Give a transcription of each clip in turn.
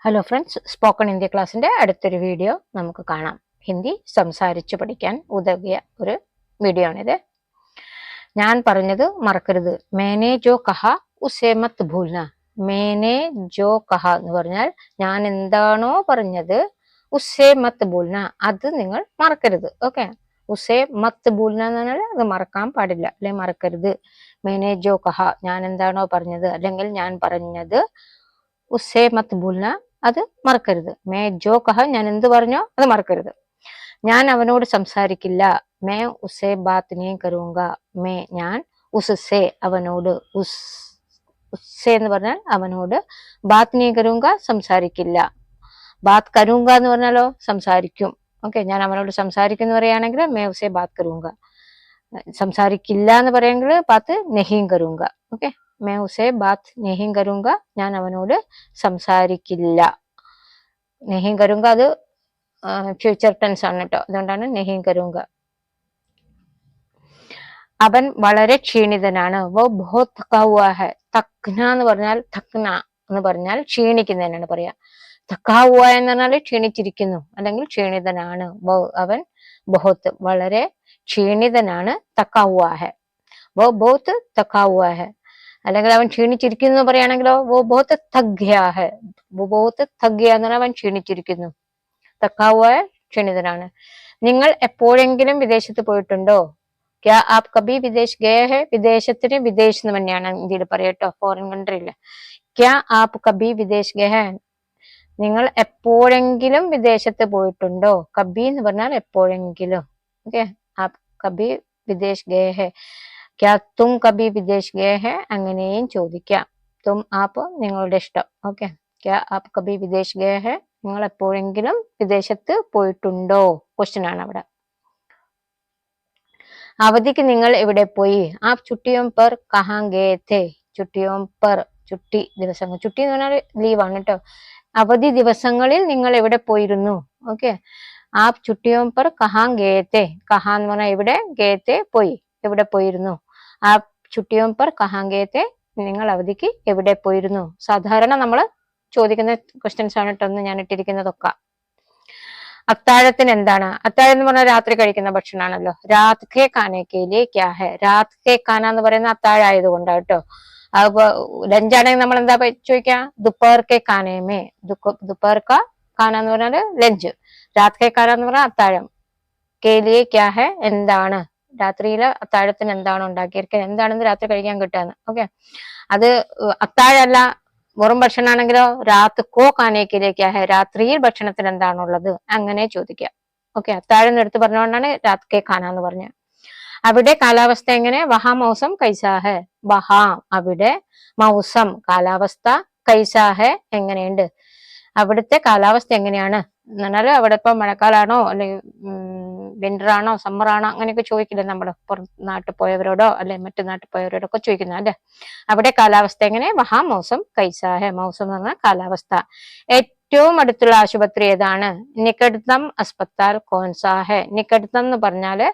Hello friends, spoken Hindi ക്ലാസ്സിന്റെ അടുത്തൊരു video നമുക്ക് കാണാം. ഹിന്ദി സംസാരിച്ചു പഠിക്കാൻ ഉതകിയ ഒരു വീഡിയോ ആണിത്. ഞാൻ പറഞ്ഞത് മറക്കരുത്. മേനെ ജോ കഹ ഉസേ മത് ഭൂൽന. മേനെ ജോ കഹ എന്ന് പറഞ്ഞാൽ ഞാൻ എന്താണോ പറഞ്ഞത്, ഉസേ മത് ഭൂൽന അത് നിങ്ങൾ മറക്കരുത്. ഓക്കെ, ഉസേ മത് ഭൂൽന എന്ന് പറഞ്ഞാൽ അത് മറക്കാൻ പാടില്ല, അല്ലെ മറക്കരുത്. മേനെ ജോ കഹ ഞാൻ എന്താണോ പറഞ്ഞത് അല്ലെങ്കിൽ ഞാൻ പറഞ്ഞത്, ഉസേ മത് ഭൂൽന അത് മറക്കരുത്. മേ ജോ കഹ ഞാൻ എന്ത് പറഞ്ഞോ അത് മറക്കരുത്. ഞാൻ അവനോട് സംസാരിക്കില്ല. മേ ഉസേ ബാത് നീ കരൂങ്ക. മേ ഞാൻ, ഉസ്സേ അവനോട്, ഉസ്സേ എന്ന് പറഞ്ഞാൽ അവനോട്, ബാത് നീ കരൂങ്ക സംസാരിക്കില്ല. ബാത് കരൂങ്ക എന്ന് പറഞ്ഞാലോ സംസാരിക്കും. ഓക്കെ, ഞാൻ അവനോട് സംസാരിക്കും എന്ന് പറയുകയാണെങ്കിൽ മേ ഉസേ ബാത് കരൂങ്ക. സംസാരിക്കില്ല എന്ന് പറയുമെങ്കിൽ ബാത്ത് നെഹീം കരൂങ്ക. ഓക്കെ, മേ ഉസേ ബാത് നെഹീം കരൂങ്ക ഞാൻ അവനോട് സംസാരിക്കില്ല. നെഹീം കരൂങ്ക അത് ഫ്യൂച്ചർ ടെൻസ് ആണ് കേട്ടോ, അതുകൊണ്ടാണ് നെഹീം കരൂങ്ക. അവൻ വളരെ ക്ഷീണിതനാണ്. വോ ബഹുത് തക്കാ ഹുവാ ഹൈ. തക്ന എന്ന് പറഞ്ഞാൽ, തക്ന എന്ന് പറഞ്ഞാൽ ക്ഷീണിക്കുന്നതിനാണ് പറയാ. തക്കാ ഹുവാ എന്ന് പറഞ്ഞാൽ ക്ഷീണിച്ചിരിക്കുന്നു അല്ലെങ്കിൽ ക്ഷീണിതനാണ്. വോ അവൻ, ബഹുത്ത് വളരെ ക്ഷീണിതനാണ്. തക്കാ ഹുവാ ഹൈ, വോ ബഹുത്ത് തക്കാ ഹുവാ ഹൈ. അല്ലെങ്കിൽ അവൻ ക്ഷീണിച്ചിരിക്കുന്നു പറയുകയാണെങ്കിലോ വോ ബഹുത്ത് തക് ഗയാ ഹൈ. വോ ബഹുത്ത് തക് ഗയാ എന്ന് പറഞ്ഞാൽ അവൻ ക്ഷീണിച്ചിരിക്കുന്നു. തക്കാ ഹുവാ ഹൈ ക്ഷീണിതനാണ്. നിങ്ങൾ എപ്പോഴെങ്കിലും വിദേശത്ത് പോയിട്ടുണ്ടോ? ക്യാ ആപ് കബി വിദേശ് ഗയേ ഹൈ. വിദേശത്തിന് വിദേശ് എന്ന് തന്നെയാണ് ഇന്ത്യയിൽ പറയട്ടോ, ഫോറിൻ കൺട്രിയില്. ക്യാ ആപ് കബി വിദേശ് ഗയേ ഹൈ. നിങ്ങൾ എപ്പോഴെങ്കിലും വിദേശത്ത് പോയിട്ടുണ്ടോ? കബി എന്ന് പറഞ്ഞാൽ എപ്പോഴെങ്കിലും. ഓക്കെ, ആപ് കബി വിദേശ് ഗയേ ഹൈ. ക്യാ തും കബി വിദേശ് ഗയേ ഹൈ അങ്ങനെയും ചോദിക്കാം. തും ആപ്പ് നിങ്ങളുടെ ഇഷ്ടം. ഓക്കെ, ക്യാ ആപ് കബി വിദേശ് ഗയേ ഹൈ നിങ്ങൾ എപ്പോഴെങ്കിലും വിദേശത്ത് പോയിട്ടുണ്ടോ, ക്വസ്റ്റ്യൻ ആണ് അവിടെ. അവധിക്ക് നിങ്ങൾ എവിടെ പോയി? ആപ് ചുട്ടിയോം പർ കഹാം ഗയേ ഥേ. ചുട്ടിയോം പർ, ചുട്ടി ദിവസങ്ങൾ, ചുട്ടി എന്ന് പറഞ്ഞാൽ ലീവാണ് കേട്ടോ. അവധി ദിവസങ്ങളിൽ നിങ്ങൾ എവിടെ പോയിരുന്നു? ഓക്കെ, ആപ് ചുട്ടിയോം പർ കഹാം ഗയേ ഥേ. കഹാ എന്ന് പറഞ്ഞാൽ എവിടെ, ഗയേ ഥേ പോയി, എവിടെ പോയിരുന്നു. ആപ് ചുട്ടിയോം പർ കഹാം ഗയേ ഥേ നിങ്ങൾ അവധിക്ക് എവിടെ പോയിരുന്നു. സാധാരണ നമ്മൾ ചോദിക്കുന്ന ക്വസ്റ്റ്യൻസ് ആണ് കേട്ടോ ഞാൻ ഇട്ടിരിക്കുന്നതൊക്കെ. അത്താഴത്തിന് എന്താണ്? അത്താഴം എന്ന് പറഞ്ഞാൽ രാത്രി കഴിക്കുന്ന ഭക്ഷണമാണല്ലോ. രാത് കെ ഖാനെ കെ ലിയെ ക്യാ ഹെ. രാത് കെ ഖാന എന്ന് പറയുന്ന അത്താഴം ആയതുകൊണ്ടാണ് കേട്ടോ. അപ്പൊ ലഞ്ചാണെങ്കിൽ നമ്മൾ എന്താ ചോദിക്കാ? ദുപ്പർ കെ ഖാനേമേ. ദുപ്പർ കാ ഖാന എന്ന് പറഞ്ഞാല് ലഞ്ച്. രാത് കെ ഖാന എന്ന് പറഞ്ഞാൽ അത്താഴം. കെ ലിയെ ക്യാ ഹെ എന്താണ്. രാത്രിയില് അത്താഴത്തിന് എന്താണ് ഉണ്ടാക്കിയിരിക്കുന്നത്, എന്താണെന്ന് രാത്രി കഴിക്കാൻ കിട്ടാന്ന്. ഓക്കെ, അത് അത്താഴല്ല വെറും ഭക്ഷണമാണെങ്കിലോ രാത് കോ ഖാനേക്കിലേക്ക് ആഹെ. രാത്രിയിൽ ഭക്ഷണത്തിന് എന്താണുള്ളത് അങ്ങനെ ചോദിക്കാം. ഓക്കെ, അത്താഴം എടുത്ത് പറഞ്ഞുകൊണ്ടാണ് രാത് കെ ഖാന എന്ന് പറഞ്ഞത്. അവിടെ കാലാവസ്ഥ എങ്ങനെ? വഹാ മൗസം കൈസാഹെ. വഹാ അവിടെ, മൗസം കാലാവസ്ഥ, കൈസാഹെ എങ്ങനെയുണ്ട്. അവിടുത്തെ കാലാവസ്ഥ എങ്ങനെയാണ് എന്ന് പറഞ്ഞാല് അവിടെ ഇപ്പൊ മഴക്കാലാണോ അല്ലെങ്കിൽ വിന്റർ ആണോ സമ്മർ ആണോ അങ്ങനെയൊക്കെ ചോദിക്കില്ലേ നമ്മള് പുറം നാട്ടിൽ പോയവരോടോ അല്ലെ മറ്റു നാട്ടിൽ പോയവരോടോ ഒക്കെ ചോദിക്കുന്ന അല്ലെ. അവിടെ കാലാവസ്ഥ എങ്ങനെ? വഹാ മൗസം കൈസാഹെ. മൗസം എന്ന് പറഞ്ഞാൽ കാലാവസ്ഥ. ഏറ്റവും അടുത്തുള്ള ആശുപത്രി ഏതാണ്? നിക്കട്തം അസ്പത്താൽ കോൺസാഹെ. നിക്കട്തം എന്ന് പറഞ്ഞാല്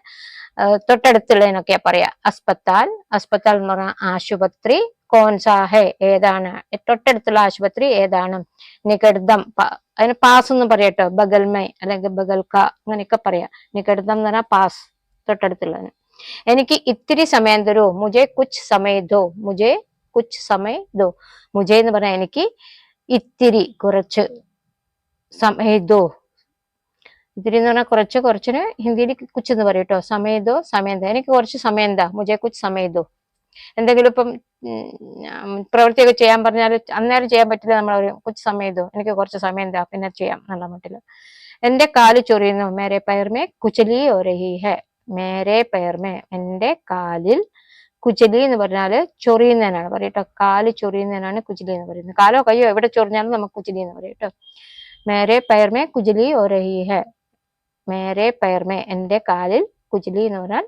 തൊട്ടടുത്തുള്ളതിനൊക്കെയാ പറയാ. അസ്പത്താൽ, അസ്പത്താൽ എന്ന് പറഞ്ഞാൽ ആശുപത്രി. കോൺസാഹെ ഏതാണ്, തൊട്ടടുത്തുള്ള ആശുപത്രി ഏതാണ്. നികട്തം അതിന് പാസ് എന്ന് പറയട്ടോ, ബഗൽമൈ അല്ലെങ്കിൽ ബഗൽക്ക അങ്ങനെയൊക്കെ പറയാം. നികട്തം എന്ന് പറഞ്ഞാൽ പാസ്, തൊട്ടടുത്തുള്ളതിന്. എനിക്ക് ഇത്തിരി സമയം തരൂ. മുജെ കുച്ച് സമയ ദോ. മുജെ കുച്ച് സമയ ദോ. മുജെ എന്ന് പറഞ്ഞാൽ എനിക്ക്, ഇത്തിരി കുറച്ച്, സമയ ദോ ഇത്തിരി എന്ന് പറഞ്ഞാൽ കുറച്ച്, കുറച്ചിന് ഹിന്ദിയിൽ കുച്ച് എന്ന് പറയും കേട്ടോ. സമയ ദോ, സമയം എന്താ, എനിക്ക് കുറച്ച് സമയം എന്താ. മുജെ കുച്ച് സമയ ദോ. എന്തെങ്കിലും ഇപ്പം പ്രവൃത്തിയൊക്കെ ചെയ്യാൻ പറഞ്ഞാൽ അന്നേരം ചെയ്യാൻ പറ്റില്ല, നമ്മൾ പറയും കുച്ച് സമയം ദോ, എനിക്ക് കുറച്ച് സമയം എന്താ പിന്നെ ചെയ്യാം എന്നുള്ള മട്ടില്. എന്റെ കാല് ചൊറിയുന്നു. മേരെ പയർമേ കുചലി ഓ രഹി ഹെ. മേരെ പയർമേ എന്റെ കാലിൽ, കുചലി എന്ന് പറഞ്ഞാല് ചൊറിയുന്നതിനാണ് പറയട്ടോ. കാല് ചൊറിയുന്നതിനാണ് കുചലി എന്ന് പറയുന്നത്. കാലോ കയ്യോ എവിടെ ചൊറിഞ്ഞാലും നമുക്ക് കുചലി എന്ന് പറയട്ടോ. മേരെ പയർമേ കുചലി ഓ രഹി ഹെ. മേരെ പയർമേ എന്റെ കാലിൽ, കുചലി എന്ന് പറഞ്ഞാൽ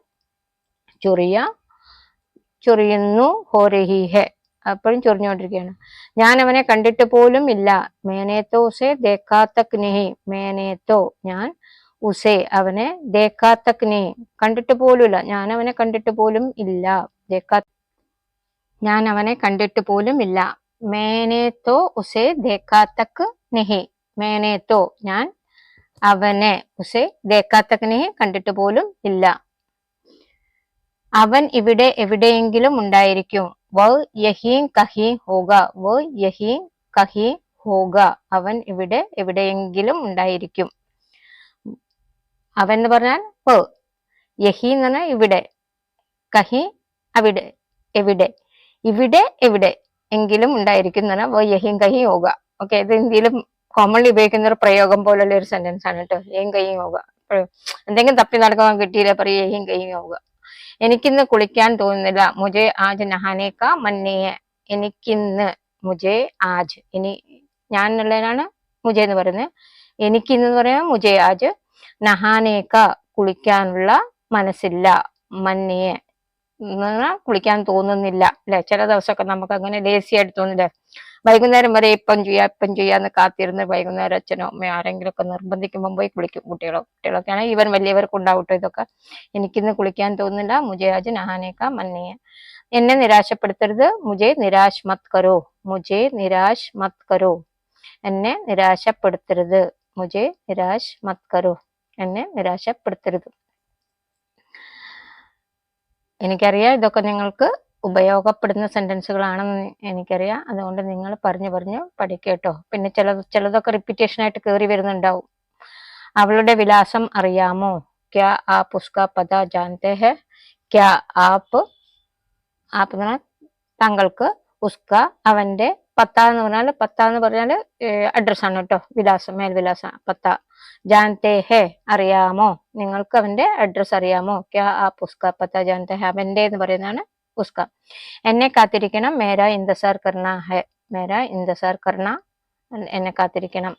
ചൊറിയുന്നു. ഹോ രഹി ഹെ അപ്പോഴും ചൊറിഞ്ഞുകൊണ്ടിരിക്കുകയാണ്. ഞാൻ അവനെ കണ്ടിട്ട് പോലും ഇല്ല. മേനേത്തോ ഉസേ ദേഖാ തക് നഹി. മേനേത്തോ ഞാൻ, ഉസേ അവനെ, ദേഖാ തക് നഹി കണ്ടിട്ട് പോലും ഇല്ല. ഞാൻ അവനെ കണ്ടിട്ട് പോലും ഇല്ല. ദേഖാ ഞാൻ അവനെ കണ്ടിട്ട് പോലും ഇല്ല. മേനേത്തോ ഉസേ ദേഖാ തക് नहीं मैंने तो ഞാൻ അവനെ ഉസെ देखा तक नहीं കണ്ടിട്ട് പോലും ഇല്ല. അവൻ ഇവിടെ എവിടെയെങ്കിലും ഉണ്ടായിരിക്കും. വ യഹീം കഹീം ഹോഗ വ യഹീം കഹീം ഹോഗ അവൻ ഇവിടെ എവിടെയെങ്കിലും ഉണ്ടായിരിക്കും. അവൻ എന്ന് പറഞ്ഞാൽ വ, യഹീം എന്ന് പറഞ്ഞാൽ ഇവിടെ, കഹി അവിടെ, എവിടെ, ഇവിടെ എവിടെ എങ്കിലും ഉണ്ടായിരിക്കും എന്ന് പറഞ്ഞാൽ വ യഹീം കഹീം ഹോഗ. ഓക്കെ, ഇത് ഇന്ത്യയിലും കോമൺലി ഉപയോഗിക്കുന്ന ഒരു പ്രയോഗം പോലുള്ള ഒരു സെന്റൻസ് ആണ് കേട്ടോ. യഹീം കഹീം ഹോഗ. എന്തെങ്കിലും തപ്പി നടക്കാൻ കിട്ടിയില്ല പറയും യഹീം കഹീം ഹോഗ. എനിക്കിന്ന് കുളിക്കാൻ തോന്നുന്നില്ല. മുജെ ആജ് നഹാനെ കാ മൻ നഹീ ഹൈ. എനിക്കിന്ന്, മുജെ ആജ്, ഇനി ഞാൻ എന്നുള്ളതിനാണ് മുജെ എന്ന് പറയുന്നത്. എനിക്കിന്ന് പറയുന്നത് മുജെ ആജ് നഹാനെ കാ കുളിക്കാനുള്ള മനസ്സില്ല. മന്നിയെ കുളിക്കാൻ തോന്നുന്നില്ല അല്ലെ. ചില ദിവസമൊക്കെ നമുക്ക് അങ്ങനെ ലേസി ആയിട്ട് തോന്നില്ല. വൈകുന്നേരം വരെ ഇപ്പം ചെയ്യാന്ന് കാത്തിരുന്ന് വൈകുന്നേരം അച്ഛനോ അമ്മയോ ആരെങ്കിലും ഒക്കെ നിർബന്ധിക്കുമ്പോൾ പോയി കുളിക്കും. കുട്ടികളൊക്കെ ആണെങ്കിൽ ഇവൻ വലിയവർക്ക് ഉണ്ടാവട്ടോ ഇതൊക്കെ. എനിക്കിന്ന് കുളിക്കാൻ തോന്നുന്നില്ല. മുജെ ആജ് നഹാനേക്ക മന്നിയെ. എന്നെ നിരാശപ്പെടുത്തരുത്. മുജെ നിരാശ് മത് കരോ. മുജെ നിരാശ് മത് കരോ. എന്നെ നിരാശപ്പെടുത്തരുത്. മുജെ നിരാശ് മത് കരോ. എന്നെ നിരാശപ്പെടുത്തരുത്. എനിക്കറിയാം ഇതൊക്കെ നിങ്ങൾക്ക് ഉപയോഗപ്പെടുന്ന സെന്റൻസുകളാണെന്ന് എനിക്കറിയാം. അതുകൊണ്ട് നിങ്ങൾ പറഞ്ഞു പഠിക്കട്ടോ. പിന്നെ ചിലതൊക്കെ റിപ്പീറ്റേഷൻ ആയിട്ട് കയറി വരുന്നുണ്ടാവും. അവളുടെ വിലാസം അറിയാമോ? ക്യാ ആപ് ഉസ്കാ പതാ ജാൻതേ ഹെ. ക്യാ ആപ് എന്ന് പറഞ്ഞാൽ താങ്കൾക്ക്, ഉസ്ക അവന്റെ, പത്ത എന്ന് പറഞ്ഞാൽ അഡ്രസ് ആണ് കേട്ടോ. വിലാസം, മേൽവിലാസം പത്ത. ജാൻതേ ഹെ അറിയാമോ, നിങ്ങൾക്ക് അവന്റെ അഡ്രസ് അറിയാമോ? ക്യാ ആപ് ഉസ്ക പത്ത ജാൻതേ ഹെ. അവന്റെ എന്ന് പറയുന്നതാണ് ഉസ്ക. എന്നെ കാത്തിരിക്കണം. മേരാ ഇന്തസാർ കർണ ഹെ. മേരാ ഇന്തസാർ കർണ, എന്നെ കാത്തിരിക്കണം.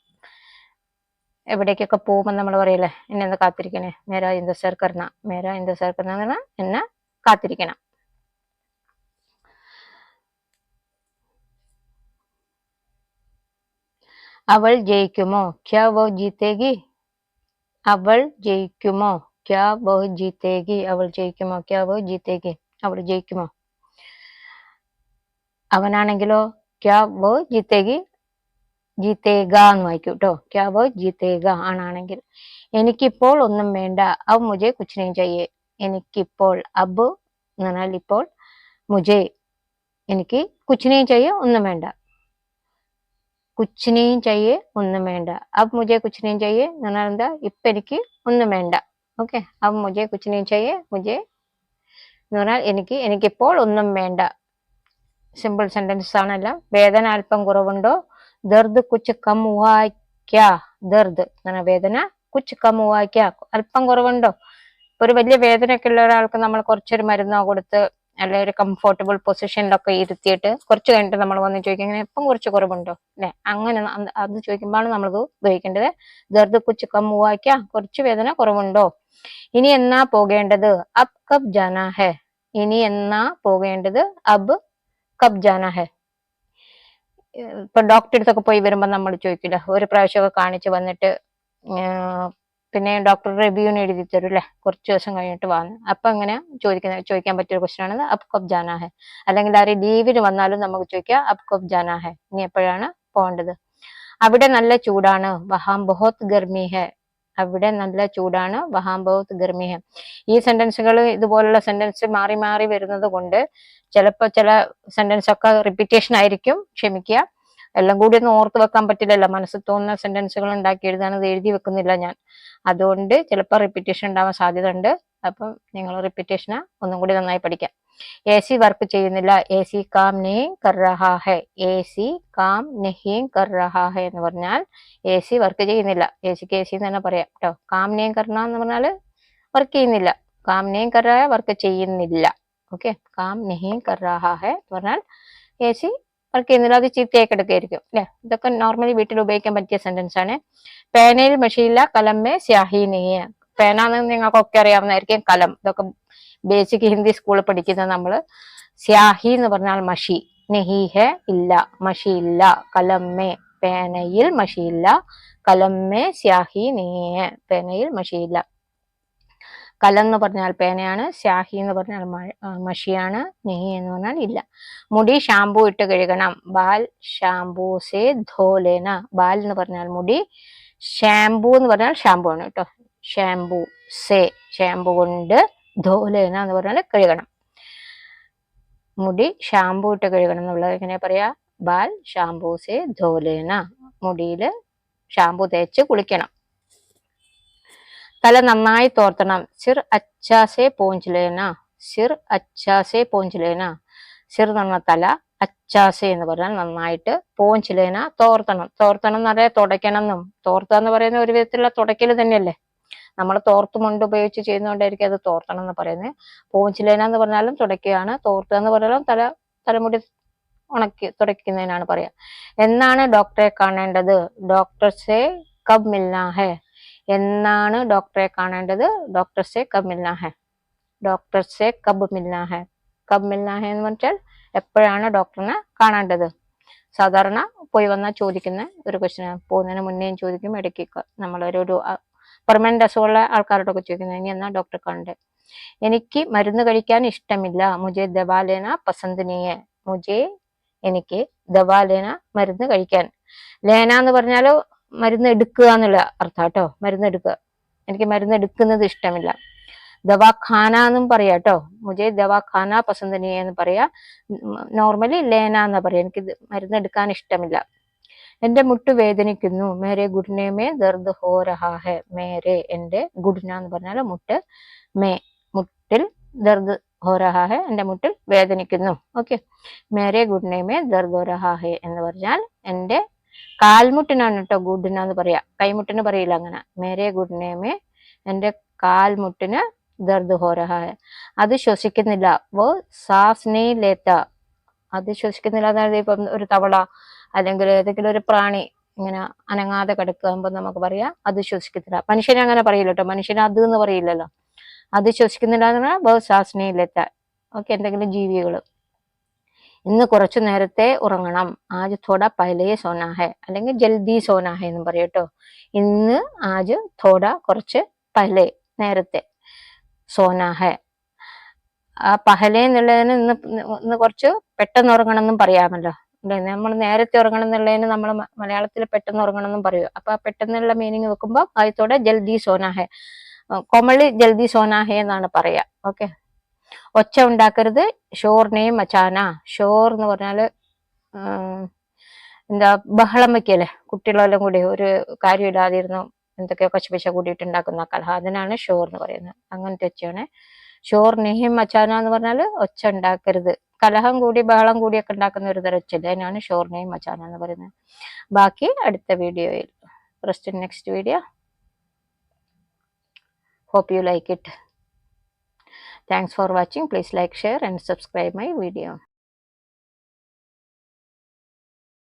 എവിടേക്കൊക്കെ പോകുമ്പോൾ നമ്മൾ പറയില്ലേ എന്നെ കാത്തിരിക്കണേ. മേരാ ഇന്തസാർ കർണ. മേരാ ഇന്തസാർ കർണ എന്ന് പറഞ്ഞാൽ എന്നെ കാത്തിരിക്കണം. അവൾ ജയിക്കുമോ? ക്യാ വോ ജീതേഗി. അവൾ ജയിക്കുമോ? ക്യാ വോ ജീതേഗി. അവൾ ജയിക്കുമോ? ക്യാ വോ ജീതേഗി. അവൾ ജയിക്കുമോ? അവനാണെങ്കിലോ ക്യാ വോ ജീതേഗി, ജീതേഗ എന്ന് വായിക്കും കേട്ടോ. ക്യാ വോ ജീതേഗ ആണാണെങ്കിൽ. എനിക്കിപ്പോൾ ഒന്നും വേണ്ട. അബ് മുജെ കുച്ച് നഹീ ചാഹിയേ. എനിക്കിപ്പോൾ, അബ് എന്ന് പറഞ്ഞാൽ ഇപ്പോൾ, മുജെ എനിക്ക്, കുച്ച് നഹീ ചാഹിയേ ഒന്നും വേണ്ട. കുച്ച് നഹീ ചാഹിയേ ഒന്നും വേണ്ട. അബ് മുജെ കുച്ച് നഹീ ചാഹിയേ എന്ന് പറഞ്ഞാൽ എന്താ, ഇപ്പൊ എനിക്ക് ഒന്നും വേണ്ട. ഓക്കെ, അബ് മുജെ കുച്ച് നഹീ ചാഹിയേ. മുജെ എന്ന് പറഞ്ഞാൽ എനിക്കിപ്പോൾ ഒന്നും വേണ്ട. സിമ്പിൾ സെന്റൻസ് ആണല്ലോ. വേദന അല്പം കുറവുണ്ടോ? ദർദ് കുച്ച് കം ഹുവാ ക്യാ. ദർദ് എന്ന് പറഞ്ഞാൽ വേദന, കുച്ച് കം ഹുവാ ക്യാ അല്പം കുറവുണ്ടോ. ഒരു വലിയ വേദനയൊക്കെ ഉള്ള ഒരാൾക്ക് നമ്മൾ കുറച്ചൊരു മരുന്നോ കൊടുത്ത് അല്ലെ ഒരു കംഫോർട്ടബിൾ പൊസിഷനിലൊക്കെ ഇരുത്തിയിട്ട് കുറച്ച് കഴിഞ്ഞിട്ട് നമ്മൾ വന്ന് ചോദിക്കും ഇങ്ങനെ എപ്പം കുറച്ച് കുറവുണ്ടോ അല്ലെ. അങ്ങനെ അത് ചോദിക്കുമ്പോഴാണ് നമ്മളത് ഉപയോഗിക്കേണ്ടത്. ദർദ് കുച്ച് കം ഹുവാ ക്യാ, കുറച്ച് വേദന കുറവുണ്ടോ. ഇനി എന്നാ പോകേണ്ടത്? അബ് കബ് ജാനാ ഹെ. ഇനി എന്നാ പോകേണ്ടത്? അബ് കബ് ജാനാ ഹെ. ഇപ്പൊ ഡോക്ടറെ അടുത്തൊക്കെ പോയി വരുമ്പോ നമ്മൾ ചോദിക്കില്ല, ഒരു പ്രാവശ്യമൊക്കെ കാണിച്ച് വന്നിട്ട് പിന്നെ ഡോക്ടർ റിവ്യൂവിന് എഴുതി തരും അല്ലെ, കുറച്ച് ദിവസം കഴിഞ്ഞിട്ട് വന്ന്. അപ്പൊ അങ്ങനെ ചോദിക്കാൻ പറ്റിയൊരു ക്വസ്റ്റ്യൻ ആണ് അബ് കബ് ജാനാ ഹെ. അല്ലെങ്കിൽ ആരും ലീവിന് വന്നാലും നമുക്ക് ചോദിക്കാം അബ് കബ് ജാനാ ഹെ, ഇനി എപ്പോഴാണ് പോകേണ്ടത്. അവിടെ നല്ല ചൂടാണ്. വഹാം ബഹുത് ഗർമി ഹെ. അവിടെ നല്ല ചൂടാണ്. വഹാം ബഹുത് ഗർമി ഹെ. ഈ സെന്റൻസുകൾ, ഇതുപോലുള്ള സെന്റൻസ് മാറി മാറി വരുന്നത് കൊണ്ട് ചിലപ്പോ ചില സെന്റൻസ് ഒക്കെ റിപ്പീറ്റേഷൻ ആയിരിക്കും, ക്ഷമിക്കുക. എല്ലാം കൂടി ഒന്നും ഓർത്ത് വെക്കാൻ പറ്റില്ലല്ലോ. മനസ്സിൽ തോന്നുന്ന സെന്റൻസുകൾ ഉണ്ടാക്കി എഴുതാനത് എഴുതി വെക്കുന്നില്ല ഞാൻ. അതുകൊണ്ട് ചിലപ്പോൾ റിപ്പീറ്റേഷൻ ഉണ്ടാവാൻ സാധ്യത ഉണ്ട്. അപ്പം നിങ്ങൾ റിപ്പീറ്റേഷന് ഒന്നും കൂടി നന്നായി പഠിക്കാം. എ സി വർക്ക് ചെയ്യുന്നില്ല. എ സി കാം നെഹീ കർ രഹാ ഹെ. എ സി കാം നെഹീ കർ രഹാ ഹെ എന്ന് പറഞ്ഞാൽ എ സി വർക്ക് ചെയ്യുന്നില്ല. എ സിക്ക് എ സി എന്ന് തന്നെ പറയാം കേട്ടോ. കാം നെഹീ കർണ എന്ന് പറഞ്ഞാൽ വർക്ക് ചെയ്യുന്നില്ല. കാം നെഹീ കർ രഹാ ഹെ വർക്ക് ചെയ്യുന്നില്ല. ഓക്കെ, കാം നെഹീ കർ രഹാ ഹെ എന്ന് പറഞ്ഞാൽ എ സി വർക്ക് ചെയ്യുന്നില്ല. അത് ചീത്തയായി കിടക്കുകയായിരിക്കും അല്ലെ. ഇതൊക്കെ നോർമലി വീട്ടിൽ ഉപയോഗിക്കാൻ പറ്റിയ സെന്റൻസ് ആണ്. പേനയിൽ മഷിയില്ല. കലമേ സ്യാഹി നെഹീ ഹെ. പേന എന്ന് നിങ്ങൾക്കൊക്കെ അറിയാവുന്നതായിരിക്കും. കലം, ഇതൊക്കെ ബേസിക് ഹിന്ദി സ്കൂളിൽ പഠിക്കുന്ന നമ്മള്. സ്യാഹി എന്ന് പറഞ്ഞാൽ മഷി. നെഹീ ഹെ ഇല്ല, മഷി ഇല്ല. കലമേ, പേനയിൽ മഷിയില്ല. കലമേ സ്യാഹി നെഹീ ഹെ, പേനയിൽ മഷിയില്ല. കലം എന്ന് പറഞ്ഞാൽ പേനയാണ്, സ്യാഹി എന്ന് പറഞ്ഞാൽ മഷിയാണ്, നെഹി എന്ന് പറഞ്ഞാൽ ഇല്ല. മുടി ഷാമ്പൂ ഇട്ട് കഴുകണം. ബാൽ ഷാമ്പൂ സേ ധോലേന. ബാൽ എന്ന് പറഞ്ഞാൽ മുടി, ഷാമ്പൂ എന്ന് പറഞ്ഞാൽ ഷാമ്പൂ ആണ് കേട്ടോ. ഷാമ്പൂ സേ ഷാമ്പൂ കൊണ്ട്, ധോലേന എന്ന് പറഞ്ഞാൽ കഴുകണം. മുടി ഷാമ്പൂ ഇട്ട് കഴുകണം എന്നുള്ളത് എങ്ങനെ പറയാ? ബാൽ ഷാമ്പൂ സേ ധോലേന. മുടിയിൽ ഷാമ്പൂ തേച്ച് കുളിക്കണം. തല നന്നായി തോർത്തണം. സിർ അച്ചാസെ പോഞ്ചിലേന. സിർ അച്ചാസെ പോഞ്ചിലേന. സിർ എന്ന് പറഞ്ഞ തല, അച്ചാസെ എന്ന് പറഞ്ഞാൽ നന്നായിട്ട്, പോഞ്ചിലേന തോർത്തണം. തോർത്തണം എന്ന് പറയാൻ തുടയ്ക്കണം എന്നും. തോർത്തുക എന്ന് പറയുന്ന ഒരു വിധത്തിലുള്ള തുടയ്ക്കൽ തന്നെയല്ലേ. നമ്മൾ തോർത്തുമുണ്ട് ഉപയോഗിച്ച് ചെയ്യുന്നതുകൊണ്ടായിരിക്കും അത് തോർത്തണം എന്ന് പറയുന്നത്. പോഞ്ചിലേന എന്ന് പറഞ്ഞാലും തുടയ്ക്കുകയാണ്. തോർത്തുക എന്ന് പറഞ്ഞാലും തലമുടി തുടയ്ക്കുന്നതിനാണ് പറയാ. എന്നാണ് ഡോക്ടറെ കാണേണ്ടത്? ഡോക്ടർ സെ കബ് മിൽനാ ഹെ. എന്നാണ് ഡോക്ടറെ കാണേണ്ടത്? ഡോക്ടർ സെ കബ് മിൽനാ ഹെ. ഡോക്ടർ സെ കബ് മിൽനാ ഹെ. കബ് മിൽനാ ഹെ എന്ന് പറഞ്ഞാൽ എപ്പോഴാണ് ഡോക്ടറിനെ കാണേണ്ടത്? സാധാരണ പോയി വന്നാൽ ചോദിക്കുന്ന ഒരു ക്വസ്റ്റ്യൻ. പോകുന്നതിന് മുന്നേയും ചോദിക്കും, ഇടയ്ക്ക് നമ്മളൊരു പെർമനന്റ് അസുഖമുള്ള ആൾക്കാരോടൊക്കെ ചോദിക്കുന്നത് ഇനി എന്നാ ഡോക്ടറെ കാണണ്ടേ. എനിക്ക് മരുന്ന് കഴിക്കാൻ ഇഷ്ടമില്ല. മുജെ ദവാലേന പസന്ദനീയ. മുജെ എനിക്ക്, ദവാലേന മരുന്ന് കഴിക്കാൻ. ലേന എന്ന് പറഞ്ഞാല് മരുന്ന് എടുക്കുക എന്നുള്ള അർത്ഥം കേട്ടോ. മരുന്ന് എടുക്കുക. എനിക്ക് മരുന്ന് എടുക്കുന്നത് ഇഷ്ടമില്ല. ദവാഖാന എന്നും പറയാ കേട്ടോ. മുജെ ദവാഖാന പസന്ദനീയ എന്ന് പറയാ. നോർമലി ലേന എന്ന് പറയാ. എനിക്ക് മരുന്ന് എടുക്കാൻ ഇഷ്ടമില്ല. എന്റെ മുട്ട് വേദനിക്കുന്നു. മേരെ ഗുഡ്നെ മേ ദർദ് ഹോ രഹാ ഹെ. മേരെ എന്റെ, ഗുഡ്ന എന്ന് പറഞ്ഞാൽ മുട്ട്, മേ മുട്ടിൽ, ദർദ് ഹോ രഹാ ഹെ എന്റെ മുട്ടിൽ വേദനിക്കുന്നു. ഓക്കെ. മേരെ ഗുഡ്നെ മേ ദർദ് ഹോ രഹാ ഹെ എന്ന് പറഞ്ഞാൽ എന്റെ കാൽമുട്ടിനാണ് കേട്ടോ ഗുഡ്ന എന്ന് പറയാ. കൈമുട്ടിന് പറയില്ല അങ്ങനെ. മേരെ ഗുഡ്നെ മേ എന്റെ കാൽമുട്ടിന് ദർദ് ഹോ രഹാ ഹെ. അത് ശ്വസിക്കുന്നില്ല. വോ സാസ് നെയ് ലേത്ത. അത് ശ്വസിക്കുന്നില്ല അതായത് ഇപ്പം ഒരു തവള അല്ലെങ്കിൽ ഏതെങ്കിലും ഒരു പ്രാണി ഇങ്ങനെ അനങ്ങാതെ കിടക്കുമ്പോൾ നമുക്ക് പറയാം അത് ശ്വസിക്കുന്നില്ല. മനുഷ്യനെ അങ്ങനെ പറയില്ല കേട്ടോ. മനുഷ്യനെ അത് എന്ന് പറയില്ലല്ലോ. അത് ശ്വസിക്കുന്നില്ല എന്ന് പറഞ്ഞാൽ ബഹു ശ്വാസനയിലെത്ത. ഓക്കെ. എന്തെങ്കിലും ജീവികൾ. ഇന്ന് കുറച്ചു നേരത്തെ ഉറങ്ങണം. ആജ് തോട പഹലേ സോനാ ഹെ അല്ലെങ്കിൽ ജൽദി സോനാ ഹെ എന്നും പറയും കേട്ടോ. ഇന്ന് ആജ് തോട കുറച്ച്, പഹലേ നേരത്തെ, സോനാ ഹെ. ആ പഹലേ എന്നുള്ളതിന് ഇന്ന് കുറച്ച് പെട്ടെന്ന് ഉറങ്ങണം എന്നും പറയാമല്ലോ. നമ്മൾ നേരത്തെ ഉറങ്ങണം എന്നുള്ളതിന് നമ്മൾ മലയാളത്തിൽ പെട്ടെന്ന് ഉറങ്ങണം എന്നും പറയും. അപ്പൊ ആ പെട്ടെന്നുള്ള മീനിങ് വെക്കുമ്പോൾ ആദ്യത്തോടെ ജൽദി സോനാ ഹെ. കൊമളി ജൽദി സോനാ ഹെ എന്നാണ് പറയാ. ഓക്കെ. ഒച്ച ഉണ്ടാക്കരുത്. ഷോർ നെയ് മച്ചാന. ഷോർ എന്ന് പറഞ്ഞാല് എന്താ ബഹളം വെക്കല്ലേ. കുട്ടികളെല്ലാം കൂടി ഒരു കാര്യമില്ലാതിരുന്നു എന്തൊക്കെയോ കശപിശ കൂടിയിട്ട് ഉണ്ടാക്കുന്ന കലഹം, അതിനാണ് ഷോർ എന്ന് പറയുന്നത്. അങ്ങനത്തെ ഒച്ചയാണ്. ഷോർ നെഹിം മച്ചാന എന്ന് പറഞ്ഞാൽ ഒച്ച ഉണ്ടാക്കരുത്. കലഹം കൂടി ബഹളം കൂടിയൊക്കെ ഉണ്ടാക്കുന്ന ഒരു തരം ഒച്ചയില്ല. അതിനാണ് ഷോർ നെഹിം മച്ചാന എന്ന് പറയുന്നത്. ബാക്കി അടുത്ത വീഡിയോയിൽ. Rest in next video. Hope you like it. Thanks for watching. Please like, share and subscribe my video.